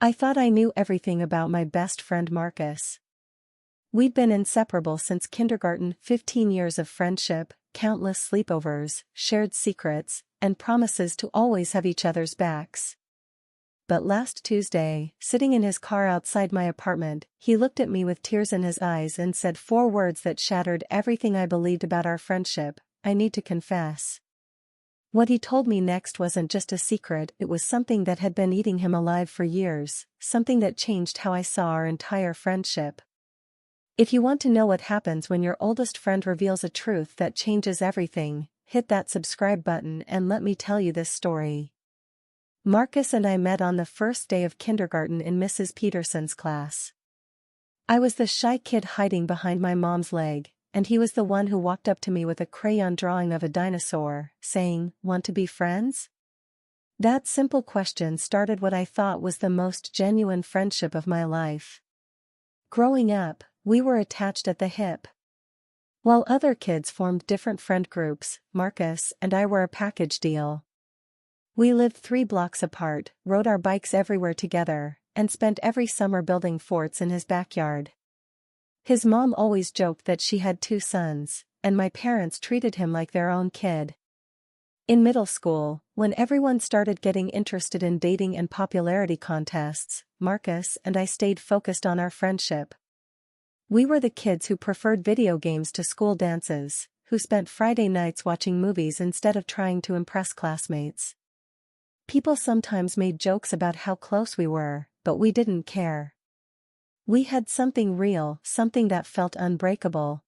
I thought I knew everything about my best friend Marcus. We'd been inseparable since kindergarten, 15 years of friendship, countless sleepovers, shared secrets, and promises to always have each other's backs. But last Tuesday, sitting in his car outside my apartment, he looked at me with tears in his eyes and said 4 words that shattered everything I believed about our friendship: "I need to confess." What he told me next wasn't just a secret, it was something that had been eating him alive for years, something that changed how I saw our entire friendship. If you want to know what happens when your oldest friend reveals a truth that changes everything, hit that subscribe button and let me tell you this story. Marcus and I met on the first day of kindergarten in Mrs. Peterson's class. I was the shy kid hiding behind my mom's leg, and he was the one who walked up to me with a crayon drawing of a dinosaur, saying, "Want to be friends?" That simple question started what I thought was the most genuine friendship of my life. Growing up, we were attached at the hip. While other kids formed different friend groups, Marcus and I were a package deal. We lived 3 blocks apart, rode our bikes everywhere together, and spent every summer building forts in his backyard. His mom always joked that she had 2 sons, and my parents treated him like their own kid. In middle school, when everyone started getting interested in dating and popularity contests, Marcus and I stayed focused on our friendship. We were the kids who preferred video games to school dances, who spent Friday nights watching movies instead of trying to impress classmates. People sometimes made jokes about how close we were, but we didn't care. We had something real, something that felt unbreakable.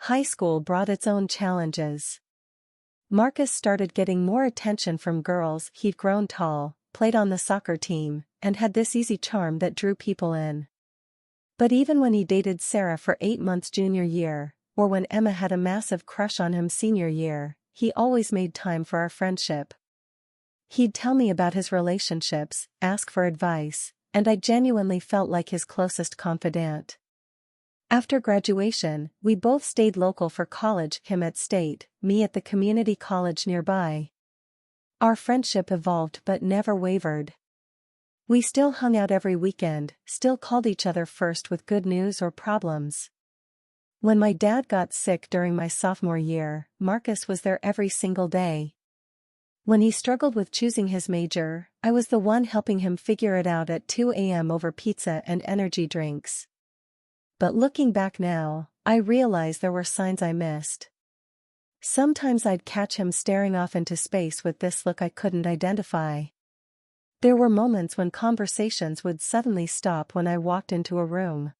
High school brought its own challenges. Marcus started getting more attention from girls. He'd grown tall, played on the soccer team, and had this easy charm that drew people in. But even when he dated Sarah for 8 months junior year, or when Emma had a massive crush on him senior year, he always made time for our friendship. He'd tell me about his relationships, ask for advice, and I genuinely felt like his closest confidant. After graduation, we both stayed local for college, him at State, me at the community college nearby. Our friendship evolved but never wavered. We still hung out every weekend, still called each other first with good news or problems. When my dad got sick during my sophomore year, Marcus was there every single day. When he struggled with choosing his major, I was the one helping him figure it out at 2 a.m. over pizza and energy drinks. But looking back now, I realize there were signs I missed. Sometimes I'd catch him staring off into space with this look I couldn't identify. There were moments when conversations would suddenly stop when I walked into a room.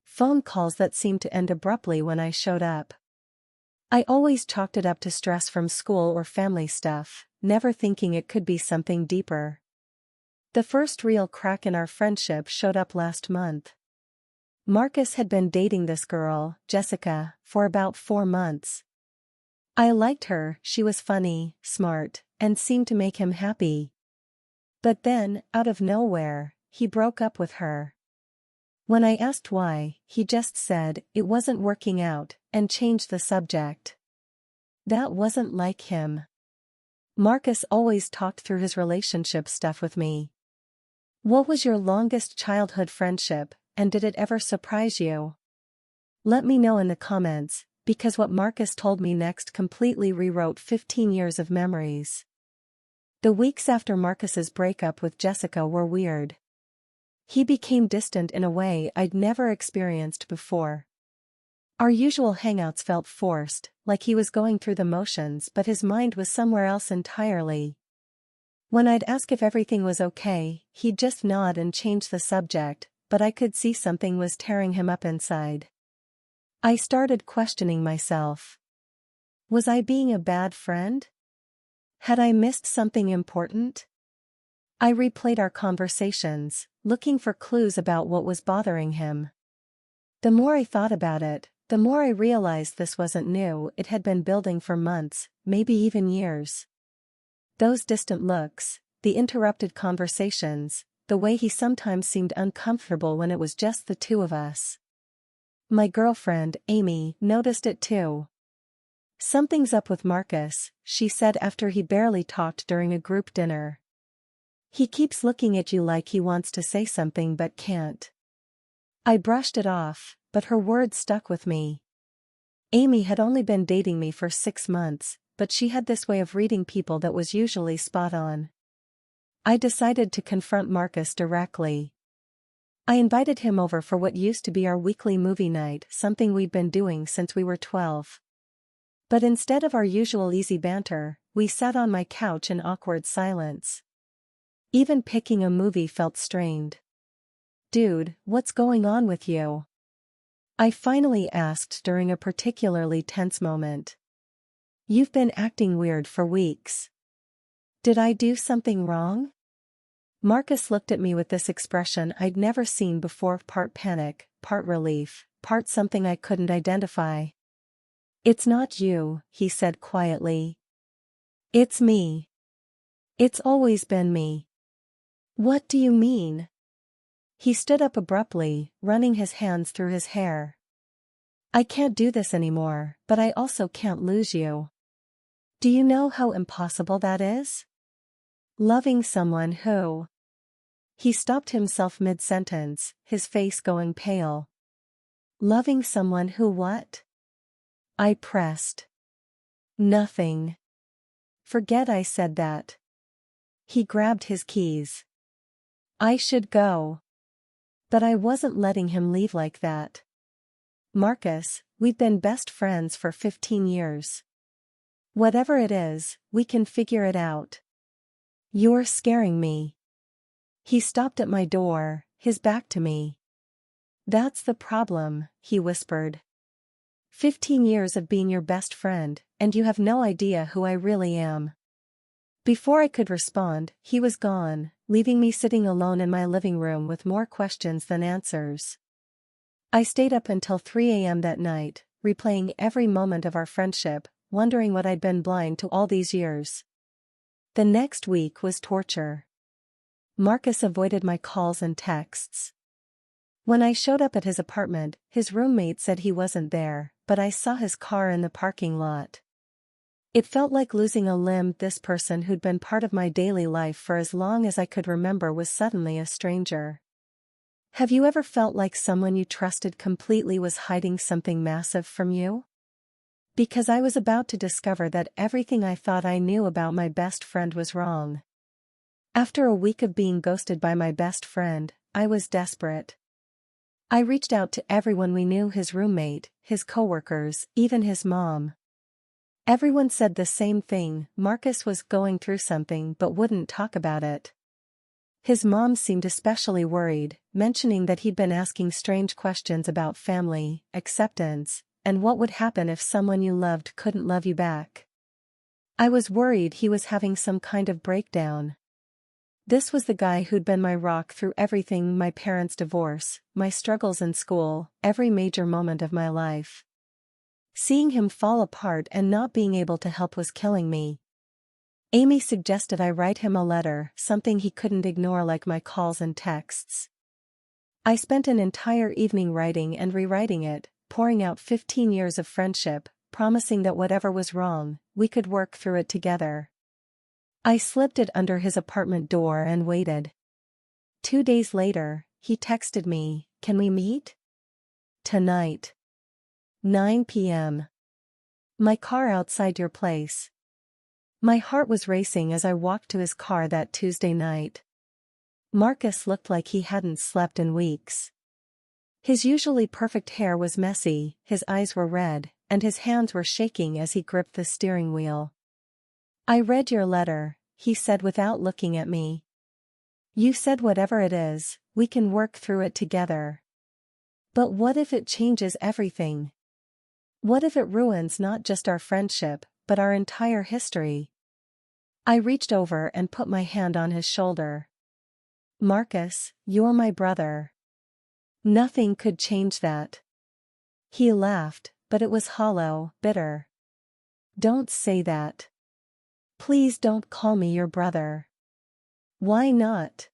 Phone calls that seemed to end abruptly when I showed up. I always chalked it up to stress from school or family stuff, never thinking it could be something deeper. The first real crack in our friendship showed up last month. Marcus had been dating this girl, Jessica, for about 4 months. I liked her, she was funny, smart, and seemed to make him happy. But then, out of nowhere, he broke up with her. When I asked why, he just said it wasn't working out, and changed the subject. That wasn't like him. Marcus always talked through his relationship stuff with me. What was your longest childhood friendship, and did it ever surprise you? Let me know in the comments, because what Marcus told me next completely rewrote 15 years of memories. The weeks after Marcus's breakup with Jessica were weird. He became distant in a way I'd never experienced before. Our usual hangouts felt forced, like he was going through the motions but his mind was somewhere else entirely. When I'd ask if everything was okay, he'd just nod and change the subject, but I could see something was tearing him up inside. I started questioning myself. Was I being a bad friend? Had I missed something important? I replayed our conversations, looking for clues about what was bothering him. The more I thought about it, the more I realized this wasn't new. It had been building for months, maybe even years. Those distant looks, the interrupted conversations, the way he sometimes seemed uncomfortable when it was just the 2 of us. My girlfriend, Amy, noticed it too. "Something's up with Marcus," she said after he barely talked during a group dinner. He keeps looking at you like he wants to say something but can't. I brushed it off, but her words stuck with me. Amy had only been dating me for 6 months, but she had this way of reading people that was usually spot on. I decided to confront Marcus directly. I invited him over for what used to be our weekly movie night, something we'd been doing since we were 12. But instead of our usual easy banter, we sat on my couch in awkward silence. Even picking a movie felt strained. "Dude, what's going on with you?" I finally asked during a particularly tense moment. "You've been acting weird for weeks. Did I do something wrong?" Marcus looked at me with this expression I'd never seen before, part panic, part relief, part something I couldn't identify. "It's not you," he said quietly. "It's me. It's always been me." "What do you mean?" He stood up abruptly, running his hands through his hair. "I can't do this anymore, but I also can't lose you. Do you know how impossible that is? Loving someone who—" He stopped himself mid-sentence, his face going pale. "Loving someone who what?" I pressed. "Nothing. Forget I said that." He grabbed his keys. I should go. But I wasn't letting him leave like that. "Marcus, we've been best friends for 15 years. Whatever it is, we can figure it out. You're scaring me." He stopped at my door, his back to me. "That's the problem," he whispered. 15 years of being your best friend, and you have no idea who I really am." Before I could respond, he was gone, leaving me sitting alone in my living room with more questions than answers. I stayed up until 3 a.m. that night, replaying every moment of our friendship, wondering what I'd been blind to all these years. The next week was torture. Marcus avoided my calls and texts. When I showed up at his apartment, his roommate said he wasn't there, but I saw his car in the parking lot. It felt like losing a limb. This person who'd been part of my daily life for as long as I could remember was suddenly a stranger. Have you ever felt like someone you trusted completely was hiding something massive from you? Because I was about to discover that everything I thought I knew about my best friend was wrong. After a week of being ghosted by my best friend, I was desperate. I reached out to everyone we knew: his roommate, his coworkers, even his mom. Everyone said the same thing: Marcus was going through something but wouldn't talk about it. His mom seemed especially worried, mentioning that he'd been asking strange questions about family, acceptance, and what would happen if someone you loved couldn't love you back. I was worried he was having some kind of breakdown. This was the guy who'd been my rock through everything: my parents' divorce, my struggles in school, every major moment of my life. Seeing him fall apart and not being able to help was killing me. Amy suggested I write him a letter, something he couldn't ignore like my calls and texts. I spent an entire evening writing and rewriting it, pouring out 15 years of friendship, promising that whatever was wrong, we could work through it together. I slipped it under his apartment door and waited. 2 days later, he texted me, "Can we meet? Tonight. 9 p.m. My car outside your place." My heart was racing as I walked to his car that Tuesday night. Marcus looked like he hadn't slept in weeks. His usually perfect hair was messy, his eyes were red, and his hands were shaking as he gripped the steering wheel. "I read your letter," he said without looking at me. "You said whatever it is, we can work through it together. But what if it changes everything? What if it ruins not just our friendship, but our entire history?" I reached over and put my hand on his shoulder. "Marcus, you're my brother. Nothing could change that." He laughed, but it was hollow, bitter. "Don't say that. Please don't call me your brother." "Why not?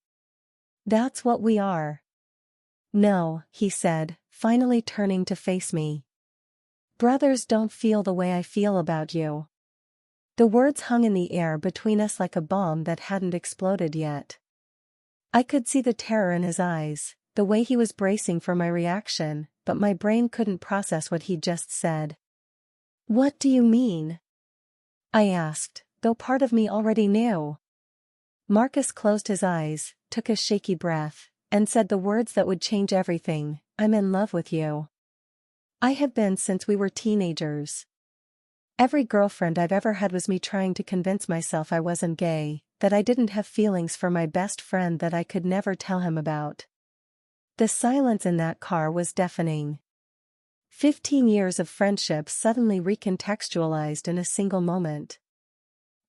That's what we are." "No," he said, finally turning to face me. "Brothers don't feel the way I feel about you." The words hung in the air between us like a bomb that hadn't exploded yet. I could see the terror in his eyes, the way he was bracing for my reaction, but my brain couldn't process what he'd just said. "What do you mean?" I asked, though part of me already knew. Marcus closed his eyes, took a shaky breath, and said the words that would change everything. "I'm in love with you. I have been since we were teenagers. Every girlfriend I've ever had was me trying to convince myself I wasn't gay, that I didn't have feelings for my best friend that I could never tell him about." The silence in that car was deafening. 15 years of friendship suddenly recontextualized in a single moment.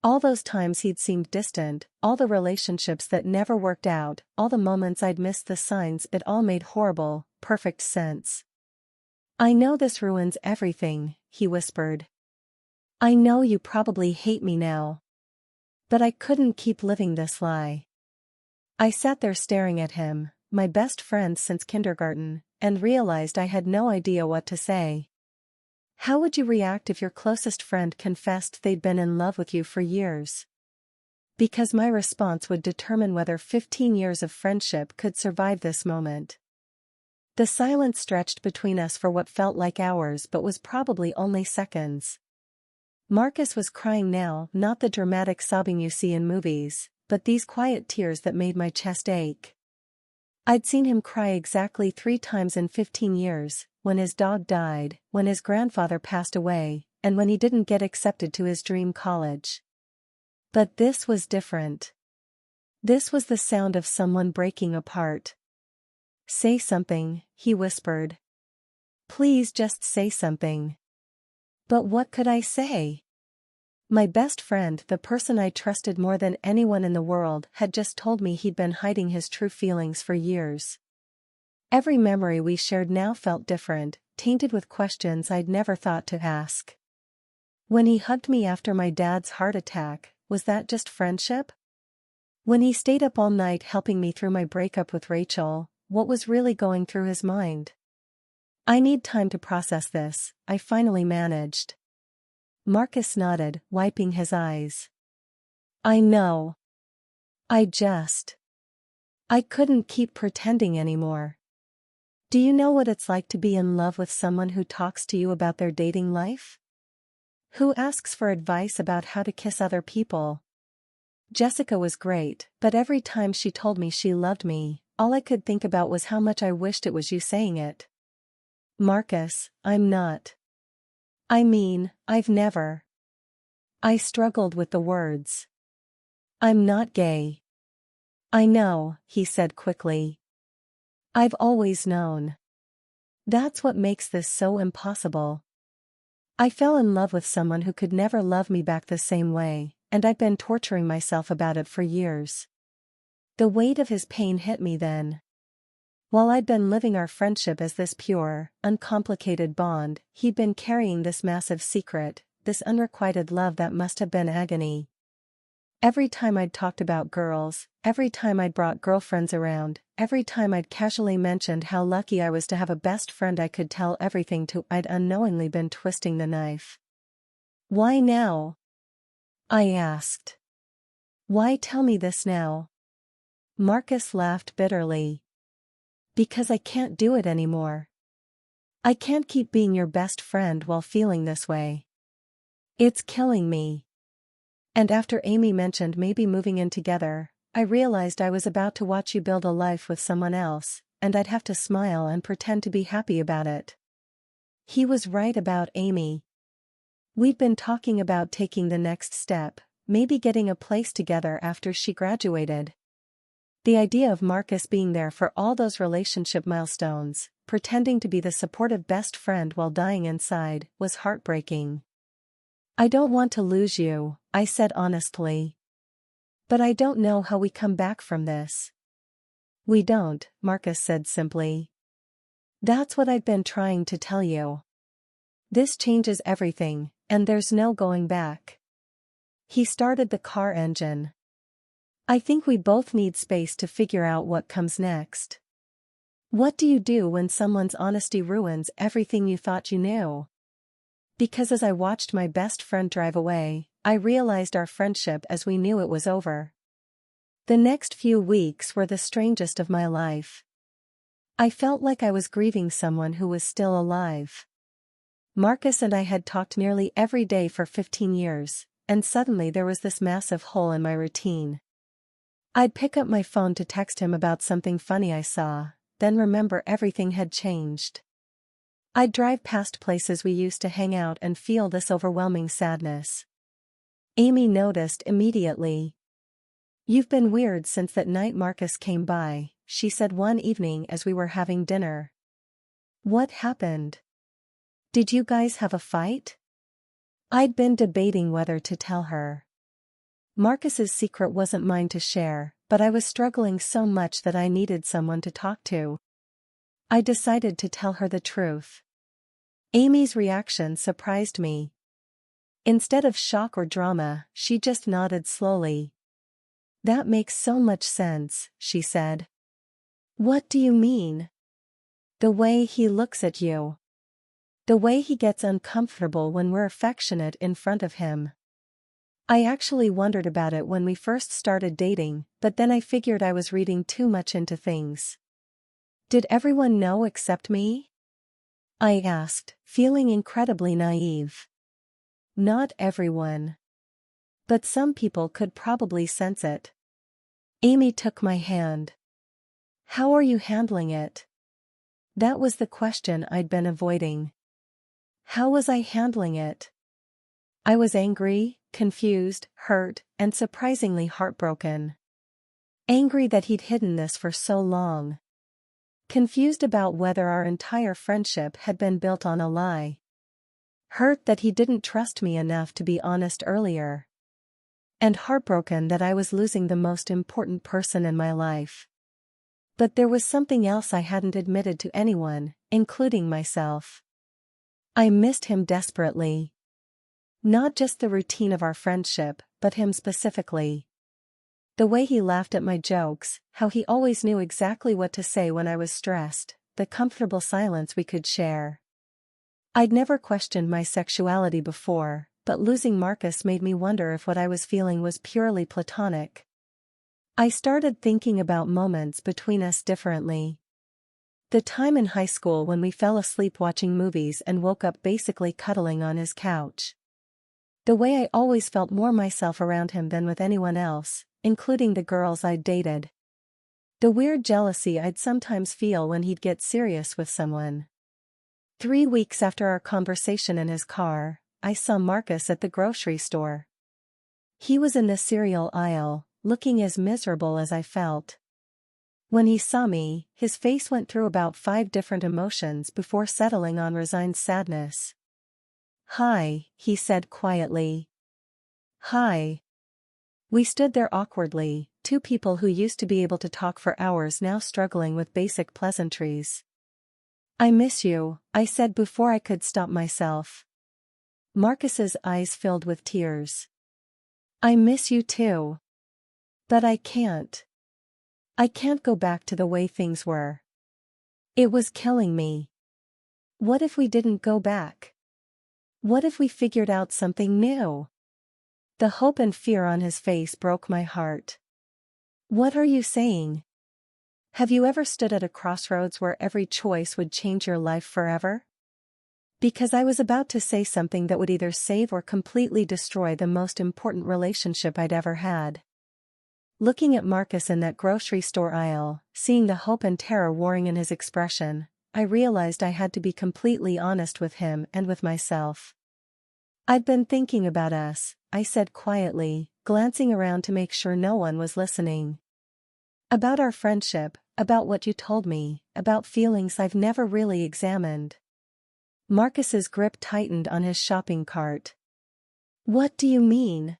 All those times he'd seemed distant, all the relationships that never worked out, all the moments I'd missed the signs, it all made horrible, perfect sense. "I know this ruins everything," he whispered. "I know you probably hate me now. But I couldn't keep living this lie." I sat there staring at him, my best friend since kindergarten, and realized I had no idea what to say. How would you react if your closest friend confessed they'd been in love with you for years? Because my response would determine whether 15 years of friendship could survive this moment. The silence stretched between us for what felt like hours but was probably only seconds. Marcus was crying now, not the dramatic sobbing you see in movies, but these quiet tears that made my chest ache. I'd seen him cry exactly 3 times in 15 years, when his dog died, when his grandfather passed away, and when he didn't get accepted to his dream college. But this was different. This was the sound of someone breaking apart. "Say something," he whispered. "Please just say something." But what could I say? My best friend, the person I trusted more than anyone in the world, had just told me he'd been hiding his true feelings for years. Every memory we shared now felt different, tainted with questions I'd never thought to ask. When he hugged me after my dad's heart attack, was that just friendship? When he stayed up all night helping me through my breakup with Rachel, what was really going through his mind? "I need time to process this," I finally managed. Marcus nodded, wiping his eyes. "I know. I couldn't keep pretending anymore. Do you know what it's like to be in love with someone who talks to you about their dating life? Who asks for advice about how to kiss other people? Jessica was great, but every time she told me she loved me, all I could think about was how much I wished it was you saying it. Marcus, I'm not. I mean, I've never." I struggled with the words. "I'm not gay." "I know," he said quickly. "I've always known. That's what makes this so impossible. I fell in love with someone who could never love me back the same way, and I've been torturing myself about it for years." The weight of his pain hit me then. While I'd been living our friendship as this pure, uncomplicated bond, he'd been carrying this massive secret, this unrequited love that must have been agony. Every time I'd talked about girls, every time I'd brought girlfriends around, every time I'd casually mentioned how lucky I was to have a best friend I could tell everything to, I'd unknowingly been twisting the knife. "Why now?" I asked. "Why tell me this now?" Marcus laughed bitterly. "Because I can't do it anymore. I can't keep being your best friend while feeling this way. It's killing me." And after Amy mentioned maybe moving in together, I realized I was about to watch you build a life with someone else, and I'd have to smile and pretend to be happy about it. He was right about Amy. We'd been talking about taking the next step, maybe getting a place together after she graduated. The idea of Marcus being there for all those relationship milestones, pretending to be the supportive best friend while dying inside, was heartbreaking. "I don't want to lose you," I said honestly. "But I don't know how we come back from this." "We don't," Marcus said simply. "That's what I've been trying to tell you. This changes everything, and there's no going back." He started the car engine. "I think we both need space to figure out what comes next." What do you do when someone's honesty ruins everything you thought you knew? Because as I watched my best friend drive away, I realized our friendship as we knew it was over. The next few weeks were the strangest of my life. I felt like I was grieving someone who was still alive. Marcus and I had talked nearly every day for 15 years, and suddenly there was this massive hole in my routine. I'd pick up my phone to text him about something funny I saw, then remember everything had changed. I'd drive past places we used to hang out and feel this overwhelming sadness. Amy noticed immediately. "You've been weird since that night Marcus came by," she said one evening as we were having dinner. "What happened? Did you guys have a fight?" I'd been debating whether to tell her. Marcus's secret wasn't mine to share, but I was struggling so much that I needed someone to talk to. I decided to tell her the truth. Amy's reaction surprised me. Instead of shock or drama, she just nodded slowly. "That makes so much sense," she said. "What do you mean?" "The way he looks at you. The way he gets uncomfortable when we're affectionate in front of him. I actually wondered about it when we first started dating, but then I figured I was reading too much into things." "Did everyone know except me?" I asked, feeling incredibly naive. "Not everyone. But some people could probably sense it." Amy took my hand. "How are you handling it?" That was the question I'd been avoiding. How was I handling it? I was angry, confused, hurt, and surprisingly heartbroken. Angry that he'd hidden this for so long. Confused about whether our entire friendship had been built on a lie. Hurt that he didn't trust me enough to be honest earlier. And heartbroken that I was losing the most important person in my life. But there was something else I hadn't admitted to anyone, including myself. I missed him desperately. Not just the routine of our friendship, but him specifically. The way he laughed at my jokes, how he always knew exactly what to say when I was stressed, the comfortable silence we could share. I'd never questioned my sexuality before, but losing Marcus made me wonder if what I was feeling was purely platonic. I started thinking about moments between us differently. The time in high school when we fell asleep watching movies and woke up basically cuddling on his couch. The way I always felt more myself around him than with anyone else, including the girls I'd dated. The weird jealousy I'd sometimes feel when he'd get serious with someone. 3 weeks after our conversation in his car, I saw Marcus at the grocery store. He was in the cereal aisle, looking as miserable as I felt. When he saw me, his face went through about 5 different emotions before settling on resigned sadness. "Hi," he said quietly. "Hi." We stood there awkwardly, two people who used to be able to talk for hours now struggling with basic pleasantries. "I miss you," I said before I could stop myself. Marcus's eyes filled with tears. "I miss you too. But I can't. I can't go back to the way things were. It was killing me. What if we didn't go back? What if we figured out something new?" The hope and fear on his face broke my heart. "What are you saying? Have you ever stood at a crossroads where every choice would change your life forever?" Because I was about to say something that would either save or completely destroy the most important relationship I'd ever had. Looking at Marcus in that grocery store aisle, seeing the hope and terror warring in his expression, I realized I had to be completely honest with him and with myself. "I've been thinking about us," I said quietly, glancing around to make sure no one was listening. "About our friendship, about what you told me, about feelings I've never really examined." Marcus's grip tightened on his shopping cart. "What do you mean?"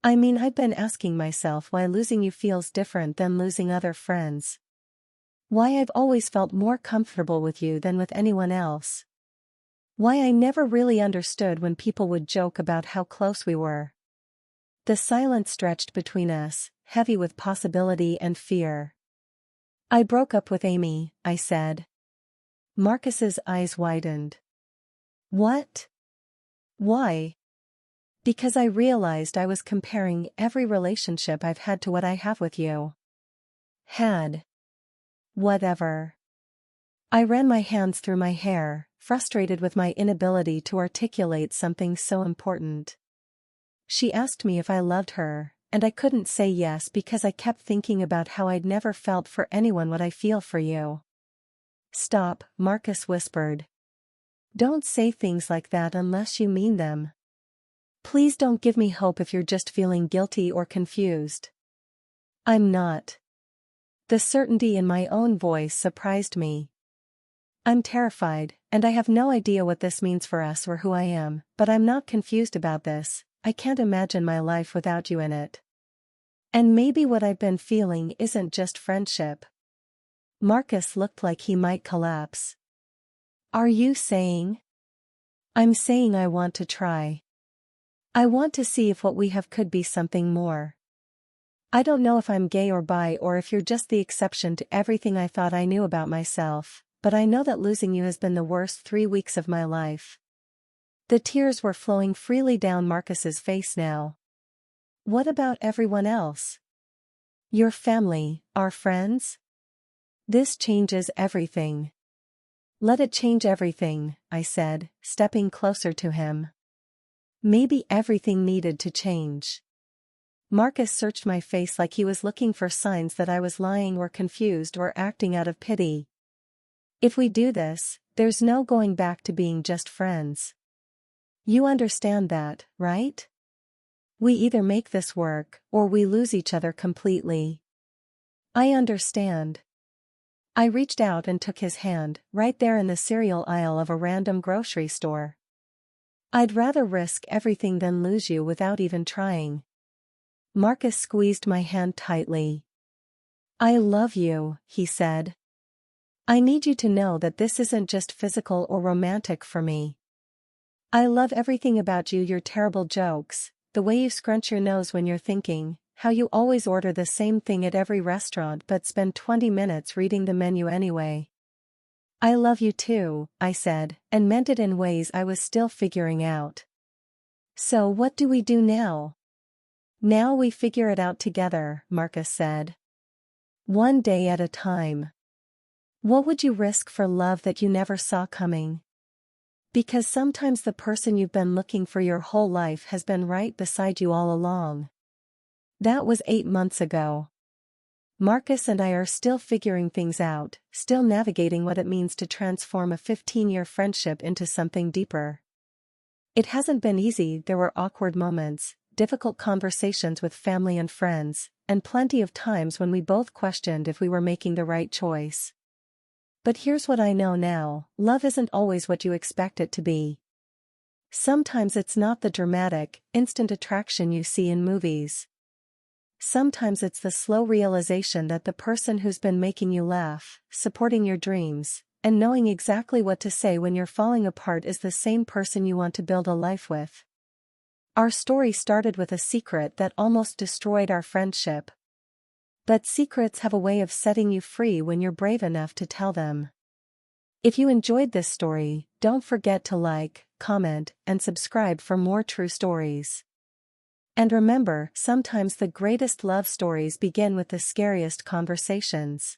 "I mean, I've been asking myself why losing you feels different than losing other friends. Why I've always felt more comfortable with you than with anyone else. Why I never really understood when people would joke about how close we were." The silence stretched between us, heavy with possibility and fear. "I broke up with Amy," I said. Marcus's eyes widened. "What? Why?" Because I realized I was comparing every relationship I've had to what I have with you. Had. Whatever. I ran my hands through my hair, frustrated with my inability to articulate something so important. She asked me if I loved her, and I couldn't say yes because I kept thinking about how I'd never felt for anyone what I feel for you. Stop, Marcus whispered. Don't say things like that unless you mean them. Please don't give me hope if you're just feeling guilty or confused. I'm not. The certainty in my own voice surprised me. I'm terrified, and I have no idea what this means for us or who I am, but I'm not confused about this. I can't imagine my life without you in it. And maybe what I've been feeling isn't just friendship. Marcus looked like he might collapse. Are you saying? I'm saying I want to try. I want to see if what we have could be something more. I don't know if I'm gay or bi or if you're just the exception to everything I thought I knew about myself, but I know that losing you has been the worst 3 weeks of my life. The tears were flowing freely down Marcus's face now. What about everyone else? Your family, our friends? This changes everything. Let it change everything, I said, stepping closer to him. Maybe everything needed to change. Marcus searched my face like he was looking for signs that I was lying or confused or acting out of pity. If we do this, there's no going back to being just friends. You understand that, right? We either make this work, or we lose each other completely. I understand. I reached out and took his hand, right there in the cereal aisle of a random grocery store. I'd rather risk everything than lose you without even trying. Marcus squeezed my hand tightly. I love you, he said. I need you to know that this isn't just physical or romantic for me. I love everything about you, your terrible jokes, the way you scrunch your nose when you're thinking, how you always order the same thing at every restaurant but spend 20 minutes reading the menu anyway. I love you too, I said, and meant it in ways I was still figuring out. So what do we do now? Now we figure it out together, Marcus said. One day at a time. What would you risk for love that you never saw coming? Because sometimes the person you've been looking for your whole life has been right beside you all along. That was 8 months ago. Marcus and I are still figuring things out, still navigating what it means to transform a 15-year friendship into something deeper. It hasn't been easy. There were awkward moments, difficult conversations with family and friends, and plenty of times when we both questioned if we were making the right choice. But here's what I know now: love isn't always what you expect it to be. Sometimes it's not the dramatic, instant attraction you see in movies. Sometimes it's the slow realization that the person who's been making you laugh, supporting your dreams, and knowing exactly what to say when you're falling apart is the same person you want to build a life with. Our story started with a secret that almost destroyed our friendship. But secrets have a way of setting you free when you're brave enough to tell them. If you enjoyed this story, don't forget to like, comment, and subscribe for more true stories. And remember, sometimes the greatest love stories begin with the scariest conversations.